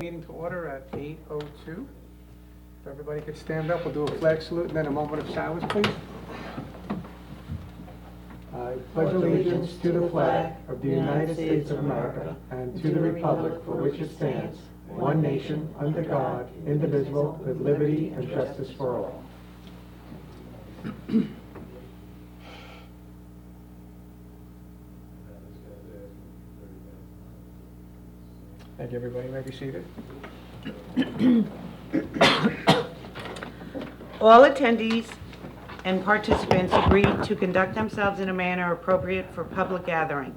Meeting to order at 8:02. If everybody could stand up, we'll do a flag salute and then a moment of silence, please. I pledge allegiance to the flag of the United States of America and to the republic for which it stands, one nation, under God, indivisible, with liberty and justice for all. Thank you, everybody. You may be seated. All attendees and participants agreed to conduct themselves in a manner appropriate for public gathering.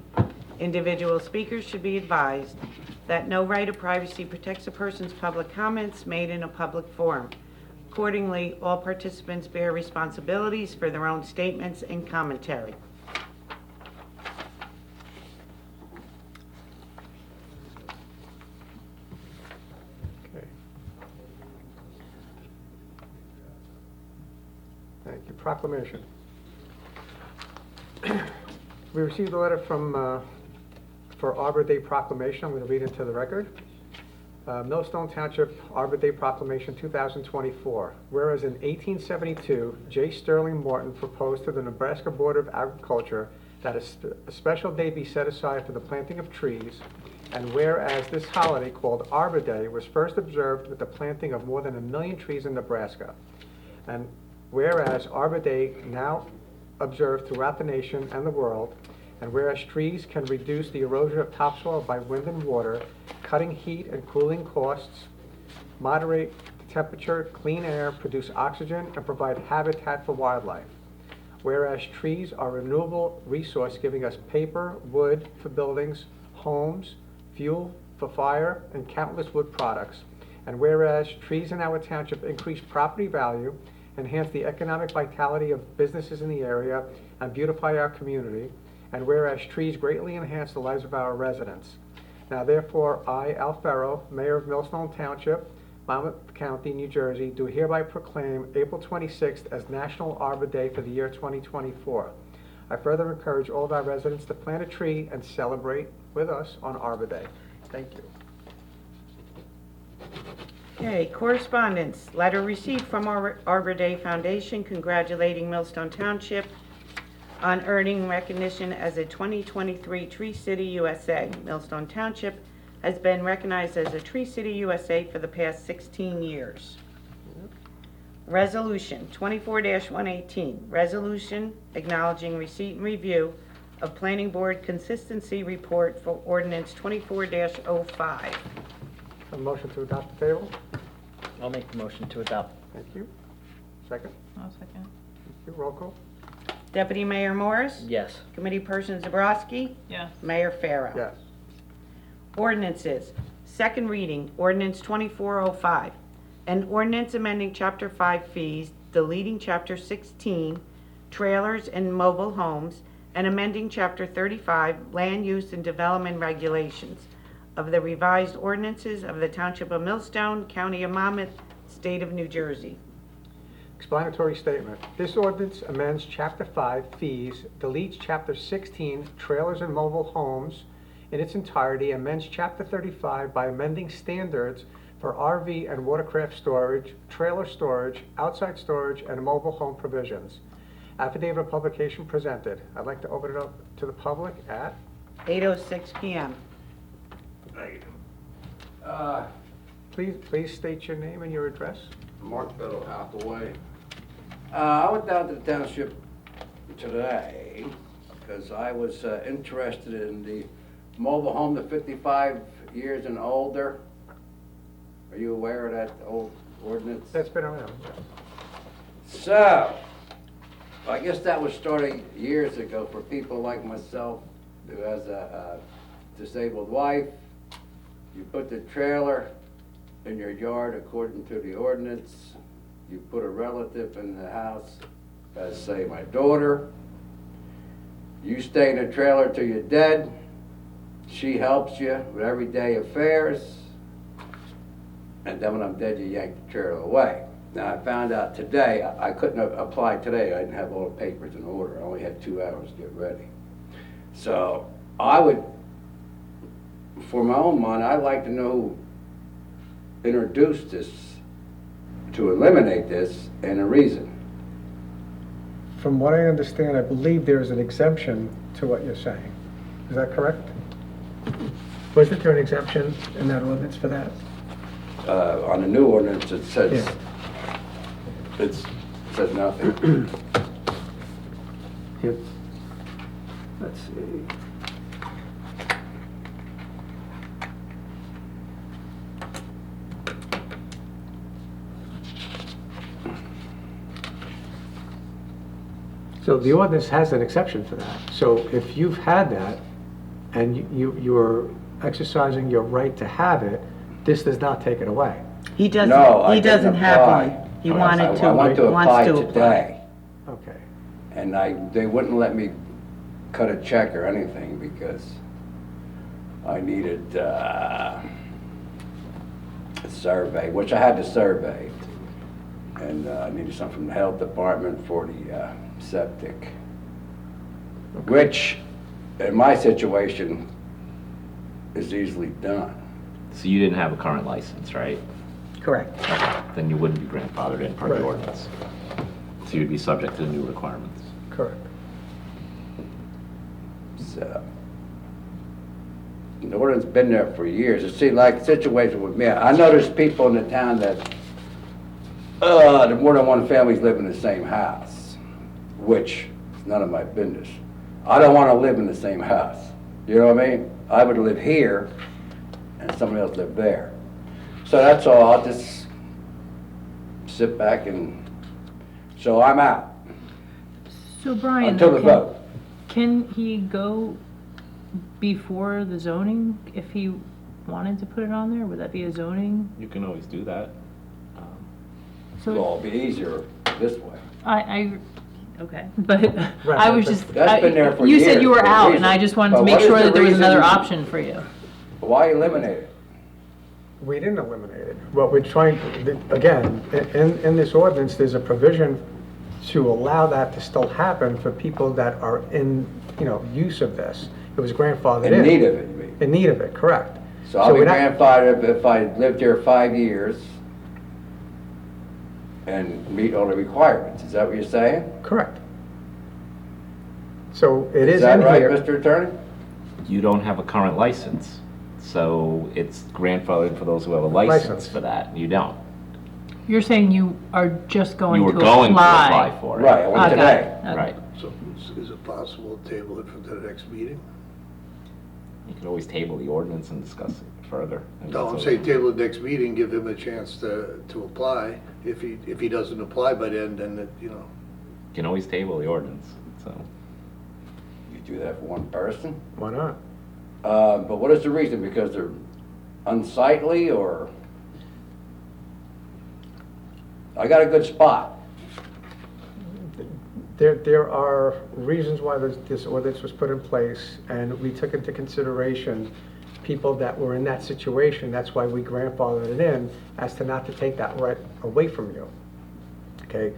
Individual speakers should be advised that no right of privacy protects a person's public comments made in a public forum. Accordingly, all participants bear responsibilities for their own statements and commentary. Okay. Thank you. Proclamation. We received a letter for Arbor Day proclamation. I'm going to read into the record. Millstone Township Arbor Day Proclamation 2024. Whereas in 1872, J. Sterling Morton proposed to the Nebraska Board of Agriculture that a special day be set aside for the planting of trees, and whereas this holiday called Arbor Day was first observed with the planting of more than 1 million trees in Nebraska, and whereas Arbor Day now observed throughout the nation and the world, and whereas trees can reduce the erosion of topsoil by wind and water, cutting heat and cooling costs, moderate temperature, clean air, produce oxygen, and provide habitat for wildlife. Whereas trees are a renewable resource giving us paper, wood for buildings, homes, fuel for fire, and countless wood products. And whereas trees in our township increase property value, enhance the economic vitality of businesses in the area, and beautify our community. And whereas trees greatly enhance the lives of our residents. Now therefore, I, Al Farrow, Mayor of Millstone Township, Monmouth County, New Jersey, do hereby proclaim April 26th as National Arbor Day for the year 2024. I further encourage all of our residents to plant a tree and celebrate with us on Arbor Day. Thank you. Okay, correspondence. Letter received from our Arbor Day Foundation congratulating Millstone Township on earning recognition as a 2023 Tree City USA. Millstone Township has been recognized as a Tree City USA for the past 16 years. Resolution 24-118, resolution acknowledging receipt and review of Planning Board Consistency Report for Ordinance 24-05. A motion to adopt the table? I'll make the motion to adopt. Thank you. Second? I'll second. Thank you. Roll call? Deputy Mayor Morris? Yes. Committee Person Zabrowski? Yes. Mayor Farrow? Yes. Ordinances. Second reading, Ordinance 2405. An ordinance amending Chapter 5 fees, deleting Chapter 16, trailers and mobile homes, and amending Chapter 35, land use and development regulations of the revised ordinances of the Township of Millstone, County of Monmouth, State of New Jersey. Explanatory statement. This ordinance amends Chapter 5 fees, deletes Chapter 16 trailers and mobile homes in its entirety, amends Chapter 35 by amending standards for RV and watercraft storage, trailer storage, outside storage, and mobile home provisions. Affidavit of publication presented. I'd like to open it up to the public at 8:06 p.m. Please state your name and your address. Mark Biddle, Hathaway. I went down to the township today because I was interested in the mobile home to 55 years and older. Are you aware of that old ordinance? That's been around. So, I guess that was starting years ago for people like myself who has a disabled wife. You put the trailer in your yard according to the ordinance. You put a relative in the house, as say my daughter. You stay in the trailer till you're dead. She helps you with everyday affairs. And then when I'm dead, you yank the trailer away. Now I found out today, I couldn't apply today. I didn't have all the papers in order. I only had 2 hours to get ready. So I would, for my own mind, I'd like to know introduced this to eliminate this and a reason. From what I understand, I believe there is an exemption to what you're saying. Is that correct? Wasn't there an exemption in that ordinance for that? On the new ordinance, it says, Yeah. it says nothing. Yep. Let's see. So the ordinance has an exception for that. So if you've had that and you're exercising your right to have it, this does not take it away. He doesn't, No, I he doesn't didn't have apply. one. He wanted to, I want to wants apply to apply. today. Okay. And they wouldn't let me cut a check or anything because I needed a survey, which I had to survey. And I needed something from the health department for the septic. Which, in my situation, is easily done. So you didn't have a current license, right? Correct. Okay. Then you wouldn't be grandfathered in per the Right. ordinance. So you'd be subject to the new requirements. Correct. So, the ordinance been there for years. It seemed like a situation with me. I know there's people in the town that, the more than one families live in the same house, which is none of my business. I don't want to live in the same house. You know what I mean? I would live here and somebody else live there. So that's all. I'll just sit back and, so I'm out So Brian, until the vote. can he go before the zoning if he wanted to put it on there? Would that be a zoning? You can always do that. So It'll be easier this way. okay, but Right, I was but just. That's been there for You said you years, were for a out, reason. and I just wanted But to make what is sure the that there was another reason- option for you. Why eliminate it? We didn't eliminate it. What we're trying, again, in this ordinance, there's a provision to allow that to still happen for people that are in, use of this. It was grandfathered in. In need of it, you mean? In need of it, correct. So I'll be we're not- grandfathered if I lived here 5 years and meet all the requirements. Is that what you're saying? Correct. So it is Is that in right, here. Mr. Attorney? You don't have a current license, so it's grandfathered for those who have a license License. for that. You don't. You're saying you are just going You to were going to apply apply. for it. Right, I went Okay, today. okay. Right. So is it possible to table it for the next meeting? You can always table the ordinance and discuss it further. And No, I'm that's saying table the next meeting, give him a chance to apply. If he doesn't apply by then, You can always table the ordinance, so. You do that for one person? Why not? But what is the reason? Because they're unsightly or? I got a good spot. There are reasons why this ordinance was put in place, and we took into consideration people that were in that situation. That's why we grandfathered it in, as to not to take that right away from you. Okay?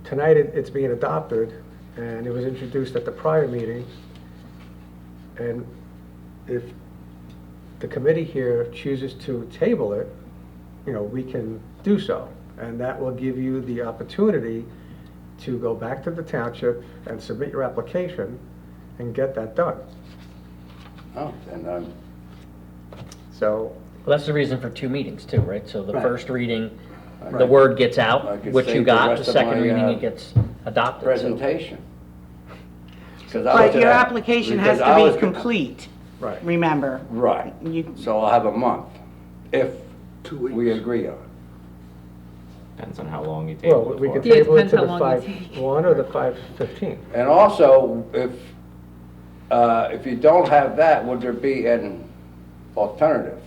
Tonight, it's being adopted, and it was introduced at the prior meeting. And if the committee here chooses to table it, we can do so. And that will give you the opportunity to go back to the township and submit your application and get that done. Oh, and So, Well, that's the reason for 2 meetings too, right? So the Right. first reading, the Right. word gets I out, could what you save the got, the rest of second my, reading, it gets adopted. so- presentation. 'Cause I But was your at- application has because I to was- be complete, right. remember. Right. You, So I'll have a month if 2 weeks. we agree on it. Depends on how long you table Well, it we for. could Yeah, it table it depends to how the long you 5/1 or the 5/15. And also, if you don't have that, would there be an alternative?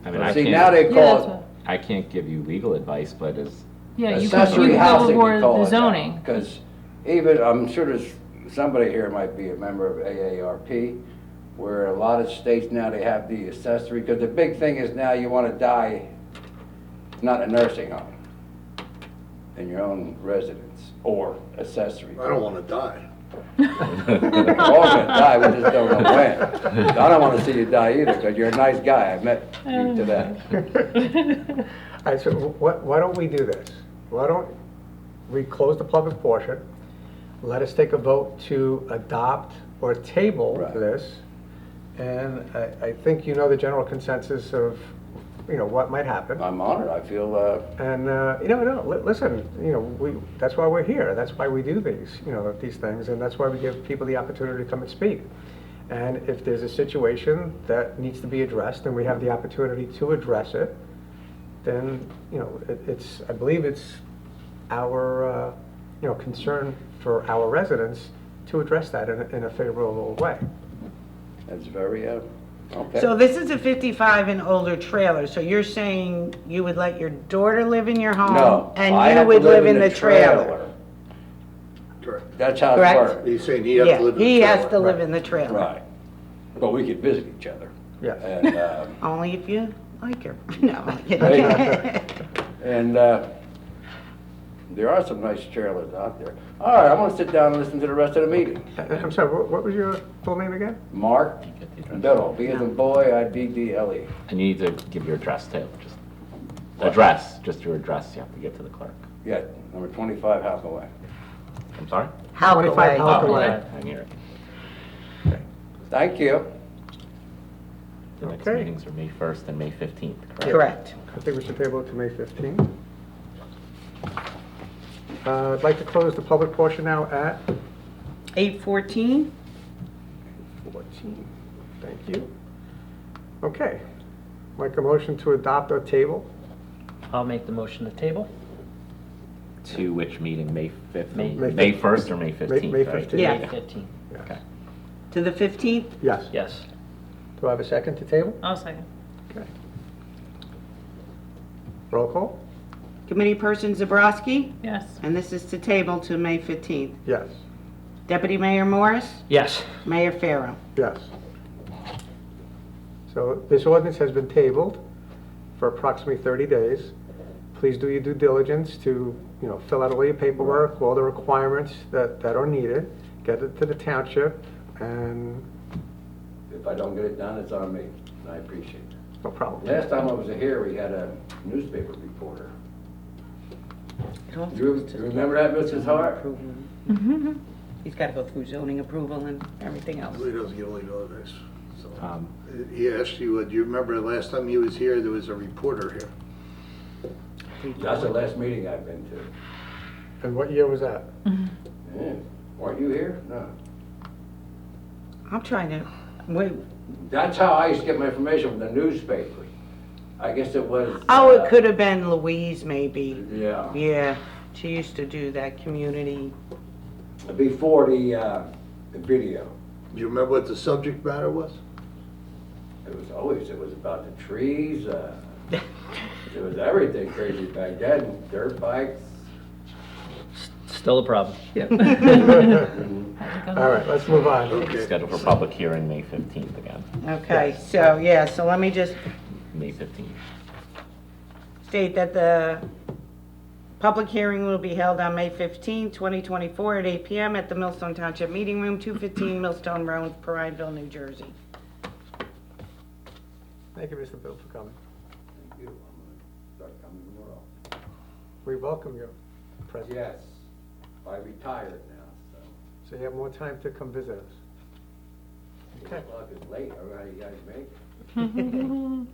I mean, I See, now they can't, Yeah, that's call it what- I can't give you legal advice, but as, Yeah, you could accessory go housing, before we call the it now. zoning. Because even, I'm sure there's, somebody here might be a member of AARP, where a lot of states now, they have the accessory, because the big thing is now you want to die, not in a nursing home, in your own residence, or accessory. I don't want to die. We're all gonna die, we just don't know when. I don't wanna see you die either, because you're a nice guy, I met you today. All right, so why don't we do this? Why don't we close the public portion? Let us take a vote to adopt or table Right. this. And I think you know the general consensus of, what might happen. I'm honored, I feel, And, listen, that's why we're here. That's why we do these things. And that's why we give people the opportunity to come and speak. And if there's a situation that needs to be addressed and we have the opportunity to address it, then, I believe it's our, concern for our residents to address that in a favorable way. it's very, okay. So this is a 55 and older trailer, so you're saying you would let your daughter live in your home? No, I And have you to would live live in the trailer? Correct. That's how it Correct. works. He's saying he has Yeah, to live in the he has trailer. to live in the trailer. Right. But we could visit each other. Yes. And, Only if you like her. No, I'm kidding. and there are some nice trailers out there. All right, I'm gonna sit down and listen to the rest of the meeting. I'm sorry, what was your full name again? Mark Get the address. Biddle, B as in boy, I-D-D-L-E. And you need to give your address too, just your address, you have to give to the clerk. Yeah, number 25 Halcon Way. I'm sorry? 25 Halkaway. Halkaway. Oh, Right. I hear it. Thank you. The next Okay. meetings are May 1st and May 15th, correct? Correct. I think we should table it to May 15th. I'd like to close the public portion now at 8:14? 14. Thank you. Okay. Like a motion to adopt or table? I'll make the motion to table. To which meeting, May 5th? May- May 1st or May 15th? May right? 15th. Yeah. May 15. Okay. To the 15th? Yes. Yes. Do I have a second to table? I'll second. Okay. Roll call? Committee Person Zabrowski? Yes. And this is to table to May 15th. Yes. Deputy Mayor Morris? Yes. Mayor Farrow? Yes. So this ordinance has been tabled for approximately 30 days. Please do your due diligence to, fill out all your paperwork, all the requirements that are needed, get it to the township, and If I don't get it done, it's on me, and I appreciate it. no problem. Last time I was here, we had a newspaper reporter. You remember that, Mrs. Hart? He's got to go through zoning approval and everything else. He doesn't get only know this. So, Um, he asked you, do you remember the last time he was here, there was a reporter here? That's the last meeting I've been to. And what year was that? Yeah. Weren't you here? No. I'm trying to, wait, That's how I used to get my information from the newspaper. I guess it was. oh, it could have been Louise maybe. Yeah. Yeah, she used to do that community. Before the video. Do you remember what the subject matter was? It was about the trees, it was everything crazy back then, dirt bikes. Still a problem. All right, let's move on. Okay. Scheduled for public hearing May 15th again, Okay, so, yeah, so let me just May 15th. state that the public hearing will be held on May 15, 2024 at 8 PM at the Millstone Township Meeting Room, 215 Millstone Road, Prineville, New Jersey. Thank you, Mr. Bill, for coming. Thank you. I'm gonna start coming more often. We welcome your presence. Yes, I retired now, so. So you have more time to come visit us. Okay. 2 o'clock is late, I don't know how you guys make it.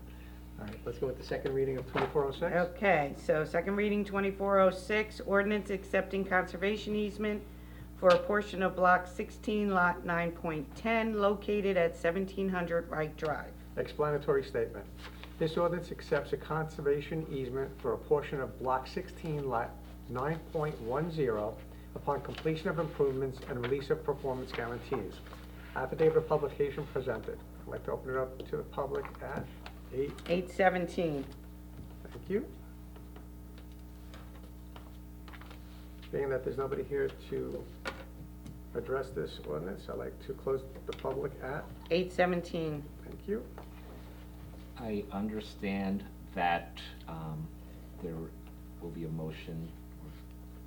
All right, let's go with the second reading of 2406. Okay, so second reading 2406, ordinance accepting conservation easement for a portion of block 16, lot 9.10, located at 1700 Wright Drive. Explanatory statement. This ordinance accepts a conservation easement for a portion of Block 16, Lot 9.10 upon completion of improvements and release of performance guarantees. Affidavit of publication presented. I'd like to open it up to the public at 8. 817. Thank you. Being that there's nobody here to address this ordinance, I'd like to close the public at. 817. Thank you. I understand that there will be a motion, or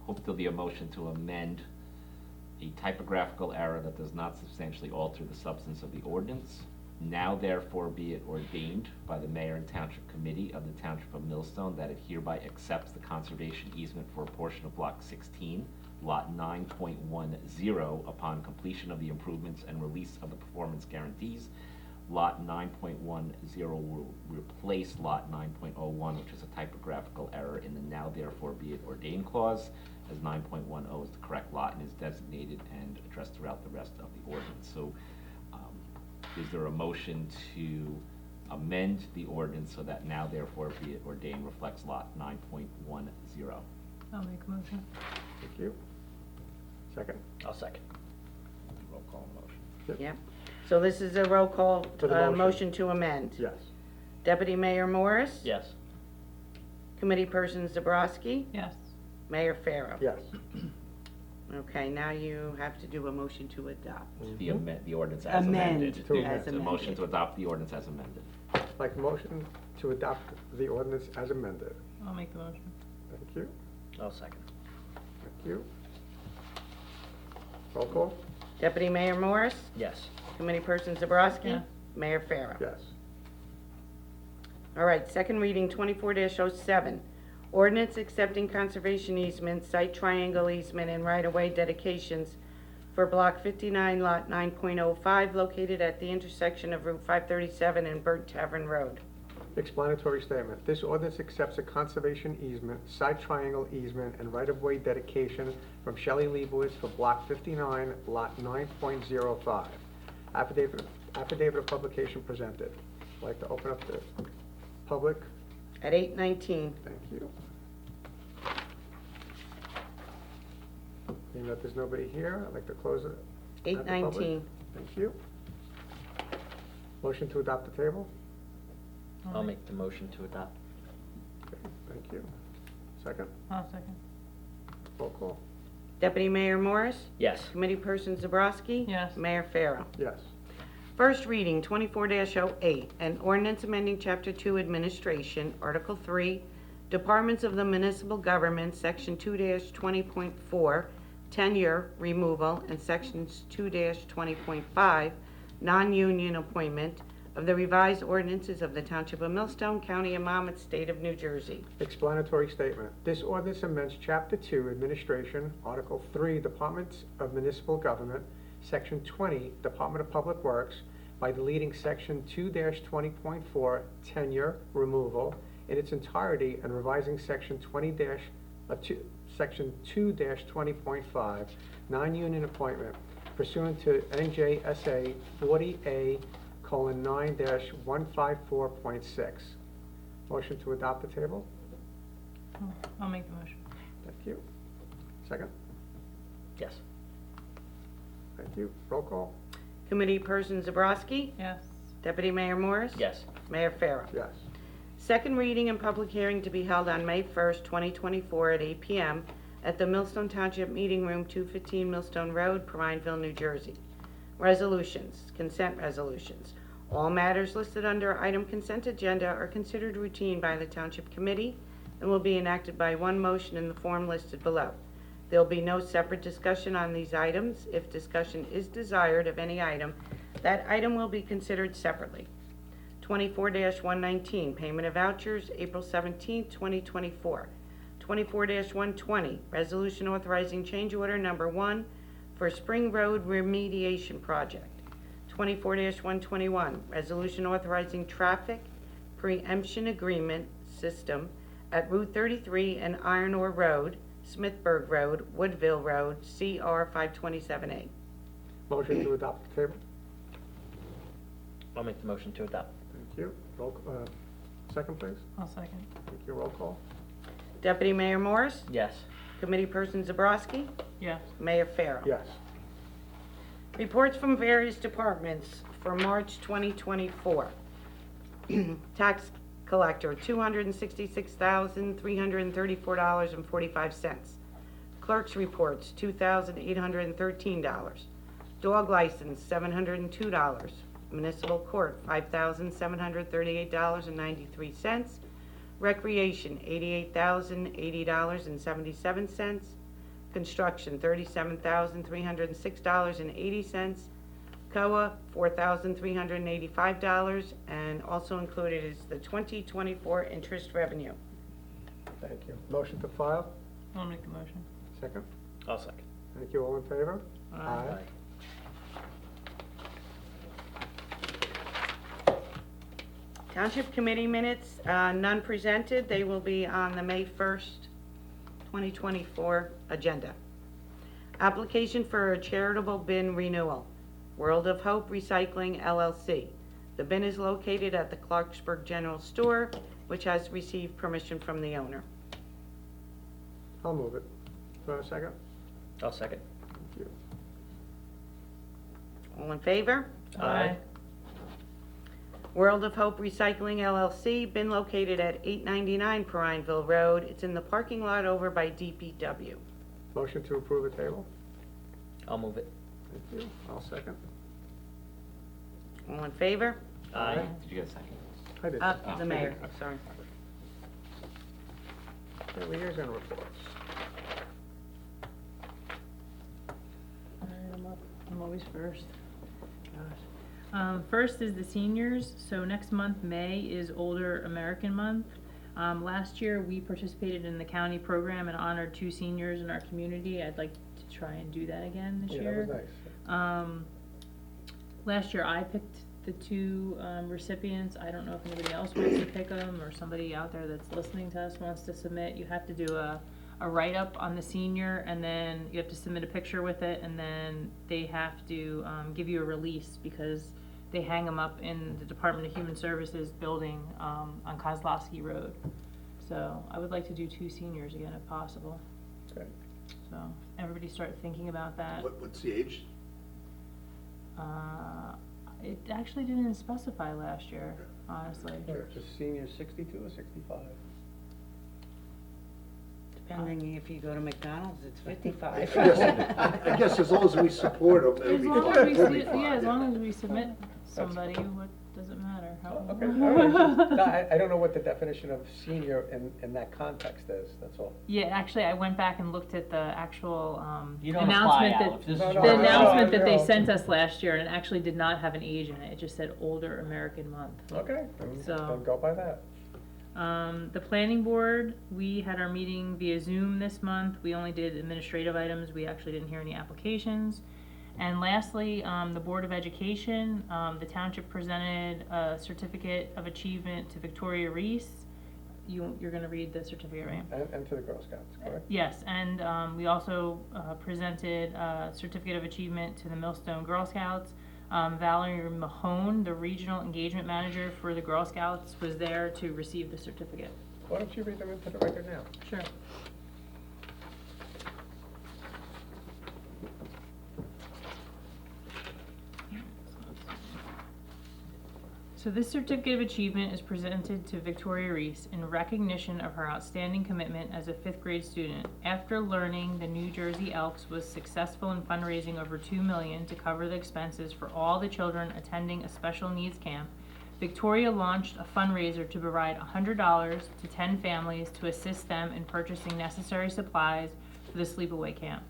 hope there'll be a motion to amend a typographical error that does not substantially alter the substance of the ordinance. Now therefore be it ordained by the Mayor and Township Committee of the Township of Millstone that it hereby accepts the conservation easement for a portion of Block 16, Lot 9.10, upon completion of the improvements and release of the performance guarantees. Lot 9.10 will replace Lot 9.01, which is a typographical error in the now therefore be it ordained clause, as 9.10 is the correct lot and is designated and addressed throughout the rest of the ordinance. So is there a motion to amend the ordinance so that now therefore be it ordained reflects Lot 9.10? I'll make a motion. Thank you. Second? I'll second. Roll call motion. Yep. So this is a roll call, For the motion. motion to amend. Yes. Deputy Mayor Morris? Yes. Committee Person Zabrowski? Yes. Mayor Farrow? Yes. Okay, now you have to do a motion to adopt. The ordinance as amended. To amend. As The motion amended. to adopt the ordinance as amended. Like a motion to adopt the ordinance as amended. I'll make the motion. Thank you. I'll second. Thank you. Roll call? Deputy Mayor Morris? Yes. Committee Person Zabrowski? Yes. Mayor Farrow? Yes. All right, second reading, 24-07. Ordinance accepting conservation easement, site triangle easement, and right-of-way dedications for Block 59, Lot 9.05, located at the intersection of Route 537 and Burnt Tavern Road. Explanatory statement. This ordinance accepts a conservation easement, side triangle easement, and right-of-way dedication from Shelley Leibowitz for Block 59, Lot 9.05. Affidavit of publication presented. I'd like to open up the public. At 8:19. Thank you. Being that there's nobody here, I'd like to close it. at the public. 8:19. Thank you. Motion to adopt the table? I'll make the motion to adopt. Okay, thank you. Second? I'll second. Roll call? Deputy Mayor Morris? Yes. Committee Person Zabrowski? Yes. Mayor Farrow? Yes. First reading, 24-08, an ordinance amending Chapter 2 Administration, Article 3, Departments of the Municipal Government, Section 2-20.4, Tenure, Removal, and Sections 2-20.5, Non-Union Appointment of the revised ordinances of the Township of Millstone, County of Monmouth, State of New Jersey. Explanatory statement. This ordinance amends Chapter 2 Administration, Article 3 Departments of Municipal Government, Section 20 Department of Public Works by deleting Section 2-20.4 Tenure, Removal in its entirety and revising Section 2-20.5 Non-Union Appointment pursuant to NJSA 40A:9-154.6. Motion to adopt the table? I'll make the motion. Thank you. Second? Yes. Thank you. Roll call? Committee Person Zabrowski? Yes. Deputy Mayor Morris? Yes. Mayor Farrow? Yes. Second reading and public hearing to be held on May 1st, 2024 at 8 p.m. at the Millstone Township Meeting Room, 215 Millstone Road, Prineville, New Jersey. Resolutions, consent resolutions. All matters listed under item consent agenda are considered routine by the Township Committee and will be enacted by one motion in the form listed below. There will be no separate discussion on these items. If discussion is desired of any item, that item will be considered separately. 24-119, payment of vouchers, April 17, 2024. 24-120, resolution authorizing change order number 1 for Spring Road remediation project. 24-121, resolution authorizing traffic preemption agreement system at Route 33 and Iron Ore Road, Smithburg Road, Woodville Road, CR 527A. Motion to adopt the table? I'll make the motion to adopt. Thank you. Second, please. I'll second. Thank you. Roll call? Deputy Mayor Morris? Yes. Committee Person Zabrowski? Yes. Mayor Farrow? Yes. Reports from various departments for March 2024. Tax collector, $266,334.45. Clerk's reports, $2,813. Dog license, $702. Municipal court, $5,738.93. Recreation, $88,080.77. Construction, $37,306.80. COA, $4,385, and also included is the 2024 interest revenue. Thank you. Motion to file? I'll make the motion. Second? I'll second. Thank you. All in favor? Aye. Township Committee minutes, none presented. They will be on the May 1st, 2024 agenda. Application for a charitable bin renewal. World of Hope Recycling LLC. The bin is located at the Clarksburg General Store, which has received permission from the owner. I'll move it. Do I have a second? I'll second. Thank you. All in favor? Aye. World of Hope Recycling LLC, bin located at 899 Prineville Road. It's in the parking lot over by DPW. Motion to approve the table? I'll move it. Thank you. I'll second. All in favor? Aye. Did you get a second? I did. The mayor, sorry. Okay, liaison reports. All right, I'm up. I'm always first. Gosh. First is the seniors. So next month, May, is Older American Month. Last year, we participated in the county program and honored 2 seniors in our community. I'd like to try and do that again this Yeah, year. that was nice. Last year, I picked the 2 recipients. I don't know if anybody else wants to pick them, or somebody out there that's listening to us wants to submit. You have to do a write-up on the senior, and then you have to submit a picture with it, and then they have to give you a release, because they hang them up in the Department of Human Services building on Kozlowski Road. So I would like to do 2 seniors again if possible. Okay. So everybody start thinking about that. What's the age? It actually didn't specify last year, honestly. Just senior 62 or 65? Depending if you go to McDonald's, it's 55. I guess as long as we support them, it'll As be long fine. as we, We'll be yeah, fine. as long as we submit somebody, what does it matter? Okay, all right. No, I don't know what the definition of senior in that context is, that's all. Yeah, actually, I went back and looked at the actual You don't apply, announcement Al. If this is No, your no, the no, announcement that they no. sent us last year, and it actually did not have an age in it. It just said Older American Month. Okay, So- then go by that. The planning board, we had our meeting via Zoom this month. We only did administrative items. We actually didn't hear any applications. And lastly, the Board of Education, the township presented a certificate of achievement to Victoria Reese. You're gonna read the certificate, right? And to the Girl Scouts, correct? Yes, and we also presented a certificate of achievement to the Millstone Girl Scouts. Valerie Mahone, the regional engagement manager for the Girl Scouts, was there to receive the certificate. Why don't you read them into the record now? Sure. So this certificate of achievement is presented to Victoria Reese in recognition of her outstanding commitment as a 5th grade student. After learning the New Jersey Elks was successful in fundraising over $2 million to cover the expenses for all the children attending a special needs camp, Victoria launched a fundraiser to provide $100 to 10 families to assist them in purchasing necessary supplies for the sleepaway camp.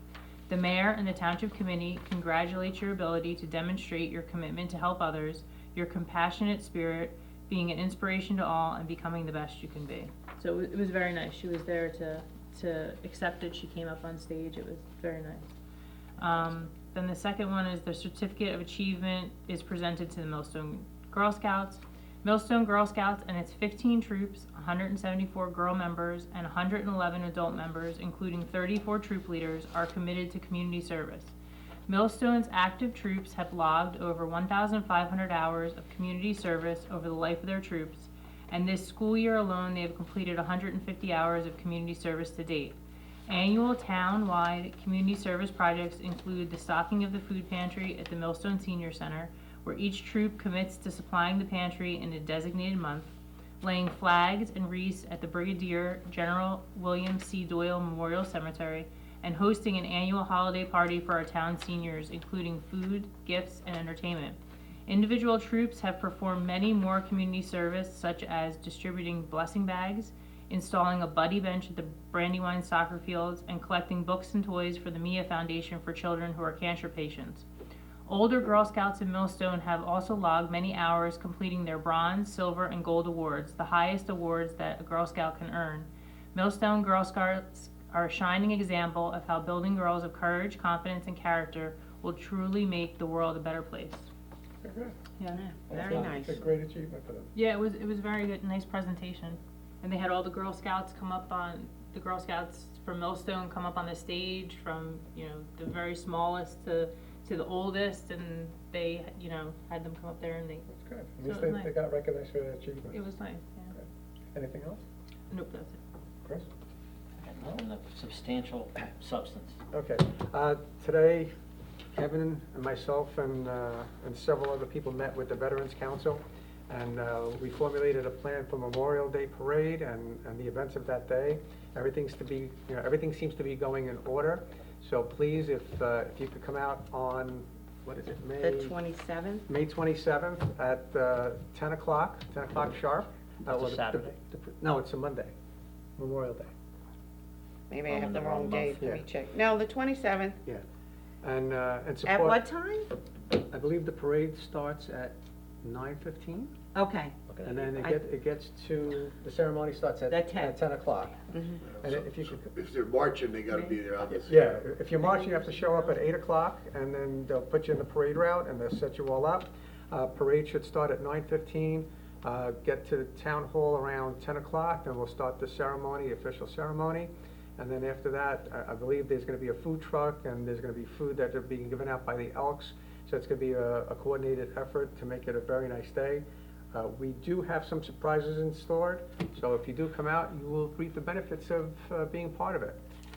The mayor and the township committee congratulate your ability to demonstrate your commitment to help others, your compassionate spirit, being an inspiration to all, and becoming the best you can be. So it was very nice. She was there to accept it. She came up on stage. It was very nice. Then the second one is the certificate of achievement is presented to the Millstone Girl Scouts. Millstone Girl Scouts and its 15 troops, 174 girl members, and 111 adult members, including 34 troop leaders, are committed to community service. Millstone's active troops have logged over 1,500 hours of community service over the life of their troops, and this school year alone they have completed 150 hours of community service to date. Annual town-wide community service projects include the stocking of the food pantry at the Millstone Senior Center, where each troop commits to supplying the pantry in a designated month, laying flags and wreaths at the Brigadier General William C. Doyle Memorial Cemetery, and hosting an annual holiday party for our town seniors, including food, gifts, and entertainment. Individual troops have performed many more community service, such as distributing blessing bags, installing a buddy bench at the Brandywine soccer fields, and collecting books and toys for the Mia Foundation for children who are cancer patients. Older Girl Scouts in Millstone have also logged many hours completing their bronze, silver, and gold awards, the highest awards that a Girl Scout can earn. Millstone Girl Scouts are a shining example of how building girls of courage, confidence, and character will truly make the world a better place. Very good. Yeah. Very nice. It's a great achievement for them. Yeah, it was very good, nice presentation. And they had all the Girl Scouts come up on, the Girl Scouts from Millstone come up on the stage, from, the very smallest to the oldest, and they, had them come up there and That's good. At So least it was they nice. got recognized for their achievement. it was nice, yeah. Anything else? Nope, that's it. Chris? Nothing of substantial substance. Okay. Today, Kevin and myself and several other people met with the Veterans Council, and we formulated a plan for Memorial Day Parade and the events of that day. Everything seems to be going in order. So please, if you could come out on, what is it, The 27th? May 27th at 10 o'clock sharp. That's a Well, Saturday. No, it's a Monday, Memorial Day. Maybe I I'm have in the the wrong wrong day, month. let me Yeah. check. No, the 27th. Yeah. And support. At what time? I believe the parade starts at 9:15, Okay. Look at and that. then I- it gets to, the ceremony starts at At 10. at 10 o'clock. Mhm. And if you could, If they're marching, they gotta be there, obviously. yeah, if you're marching, you have to show up at 8 o'clock, and then they'll put you in the parade route, and they'll set you all up. Parade should start at 9:15, get to the town hall around 10 o'clock, then we'll start the ceremony, official ceremony. And then after that, I believe there's gonna be a food truck, and there's gonna be food that are being given out by the Elks. So it's gonna be a coordinated effort to make it a very nice day. We do have some surprises in store, so if you do come out, you will reap the benefits of being part of it.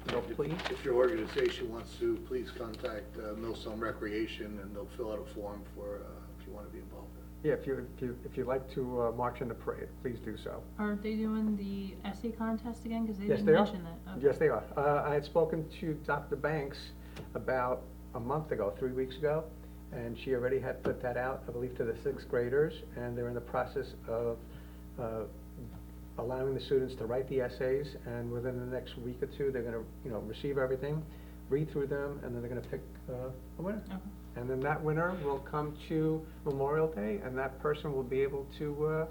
So please, If your organization wants to, please contact Millstone Recreation, and they'll fill out a form for, if you wanna be involved. yeah, if you'd like to march in the parade, please do so. Aren't they doing the essay contest again? Because they Yes, didn't they are. mention that. Okay. Yes, they are. I had spoken to Dr. Banks about a month ago, 3 weeks ago, and she already had put that out, I believe, to the sixth graders, and they're in the process of allowing the students to write the essays, and within the next week or two, they're gonna, receive everything, read through them, and then they're gonna pick a winner. Okay. And then that winner will come to Memorial Day, and that person will be able to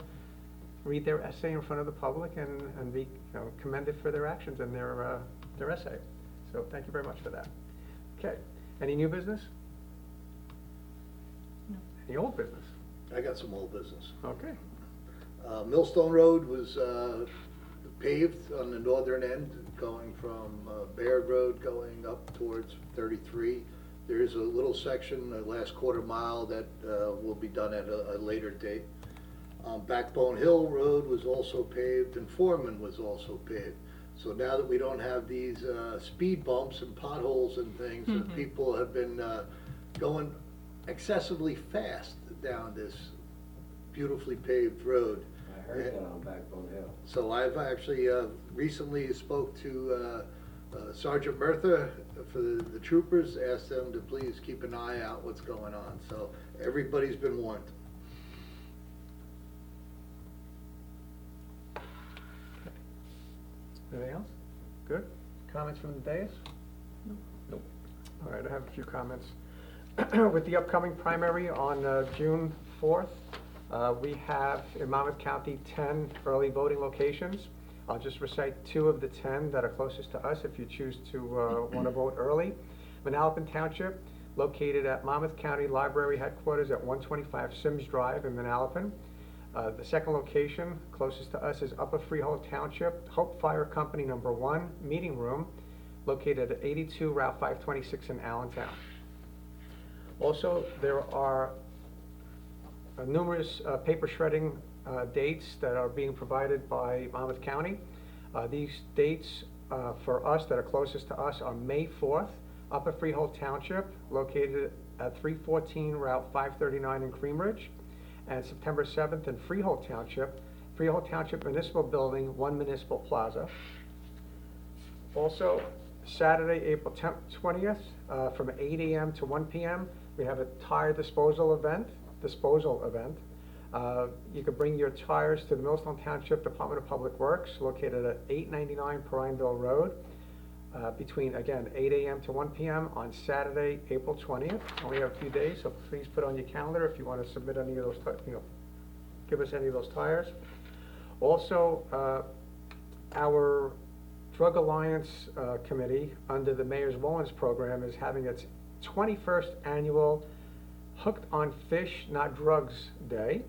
read their essay in front of the public and be commended for their actions and their essay. So thank you very much for that. Okay, any new business? No. Any old business? I got some old business. Okay. Millstone Road was paved on the northern end, going from Baird Road going up towards 33. There is a little section, the last quarter mile, that will be done at a later date. Backbone Hill Road was also paved, and Foreman was also paved. So now that we don't have these speed bumps and potholes and things, people have been going excessively fast down this beautifully paved road. I heard that on Backbone Hill. So I've actually recently spoke to Sergeant Murtha for the troopers, asked them to please keep an eye out what's going on. So everybody's been warned. Anything else? Good? Comments from the dais? Nope. All right, I have a few comments. With the upcoming primary on June 4th, we have in Monmouth County 10 early voting locations. I'll just recite 2 of the 10 that are closest to us if you choose to want to vote early. Manalapan Township, located at Monmouth County Library Headquarters at 125 Sims Drive in Manalapan. The second location closest to us is Upper Freehold Township, Hope Fire Company Number 1 Meeting Room, located at 82 Route 526 in Allentown. Also, there are numerous paper shredding dates that are being provided by Monmouth County. These dates for us that are closest to us are May 4th, Upper Freehold Township, located at 314 Route 539 in Cream Ridge, and September 7th in Freehold Township Municipal Building, 1 Municipal Plaza. Also, Saturday, April 20th, from 8 a.m. to 1 p.m., we have a tire disposal event, You can bring your tires to the Millstone Township Department of Public Works, located at 899 Prineville Road, between, again, 8 a.m. to 1 p.m. on Saturday, April 20th. Only have a few days, so please put on your calendar if you want to submit any of those, give us any of those tires. Also, our Drug Alliance Committee, under the Mayor's Mullins program, is having its 21st annual Hooked on Fish, Not Drugs Day,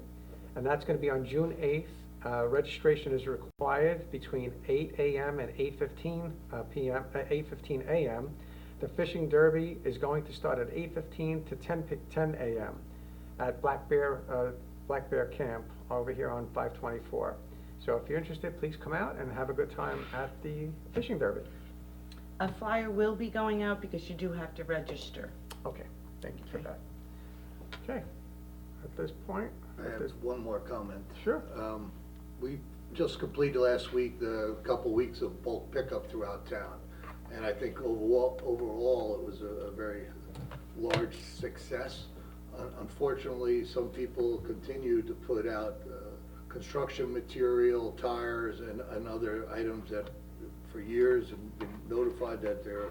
and that's going to be on June 8th. Registration is required between 8 a.m. and 8:15 p.m. 8:15 a.m. The fishing derby is going to start at 8:15 to 10 a.m. at Black Bear Camp over here on 524. So if you're interested, please come out and have a good time at the fishing derby. A flyer will be going out because you do have to register. Okay, thank you for that. Okay, at this point, I have one more comment. Sure. We just completed last week, the couple weeks of bulk pickup throughout town. And I think overall it was a very large success. Unfortunately, some people continue to put out construction material, tires, and other items that for years have been notified that they're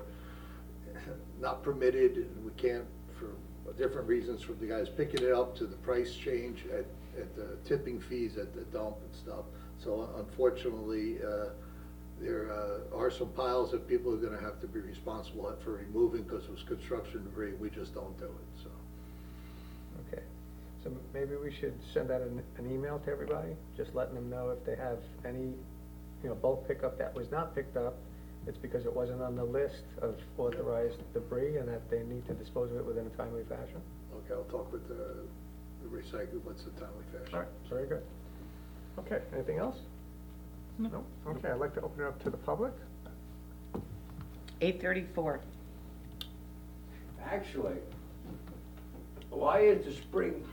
not permitted, and we can't, for different reasons, from the guys picking it up to the price change at the tipping fees at the dump and stuff. So unfortunately, there are some piles that people are gonna have to be responsible for removing because it was construction debris. We just don't do it, so. Okay, so maybe we should send out an email to everybody, just letting them know if they have any, bulk pickup that was not picked up, it's because it wasn't on the list of authorized debris and that they need to dispose of it within a timely fashion. Okay, I'll talk with the recycle, what's the timely fashion. All right, very good. Okay, anything else? No. Okay, I'd like to open it up to the public. 8:34. Actually, why is the spring,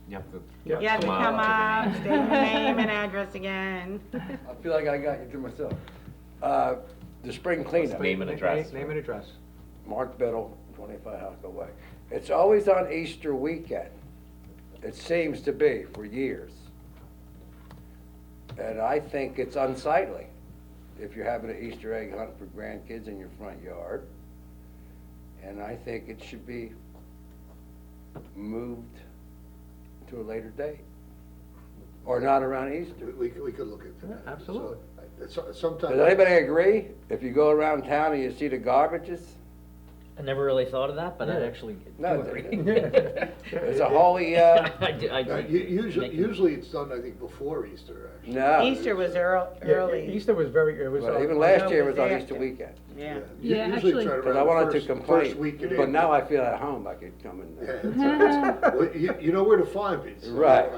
You have to. Yeah. You have to come up, state your name and address again. I feel like I got you to myself. The spring cleanup, Name and address. Name and address. Mark Biddle, 25 Halco Way. It's always on Easter weekend. It seems to be for years. And I think it's unsightly if you're having an Easter egg hunt for grandkids in your front yard. And I think it should be moved to a later date. Or not around Easter. We could look into that. Yeah, absolutely. Sometimes. Does anybody agree? If you go around town and you see the garbages, I never really thought of that, but I Yeah. actually do No, agree. there's a holy, I do, I do. Usually it's done, I think, before Easter, actually. no. Easter was Yeah, early. Easter was it was. Well, even last year it was was on after. Easter weekend. Yeah. Yeah, Usually actually- it's right Because I around wanted the to first complain, week in but April. now I feel at home, I could come in. Yeah, well, you know where to find me. So, Right.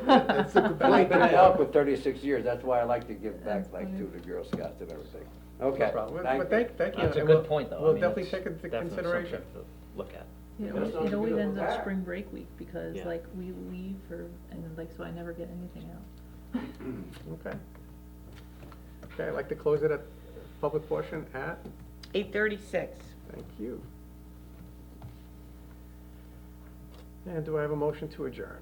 That's the But I've complaint. been an elk for 36 years, that's why I like to give back like to the Girl Scouts and everything. No Okay, problem. thank But you. thank you. That's a and good we'll- point, though. I We'll mean, definitely it's take into definitely consideration. something to look at. Yeah, Yeah, it it's always beautiful ends up back. spring break week because Yeah. like we leave and then like, so I never get anything out. Okay. Okay, I'd like to close it at public portion at, 8:36. thank you. And do I have a motion to adjourn?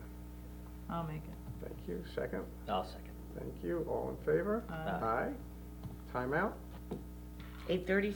I'll make it. Thank you. Second? I'll second. Thank you. All in favor? Aye. Aye. Time out? 8:36.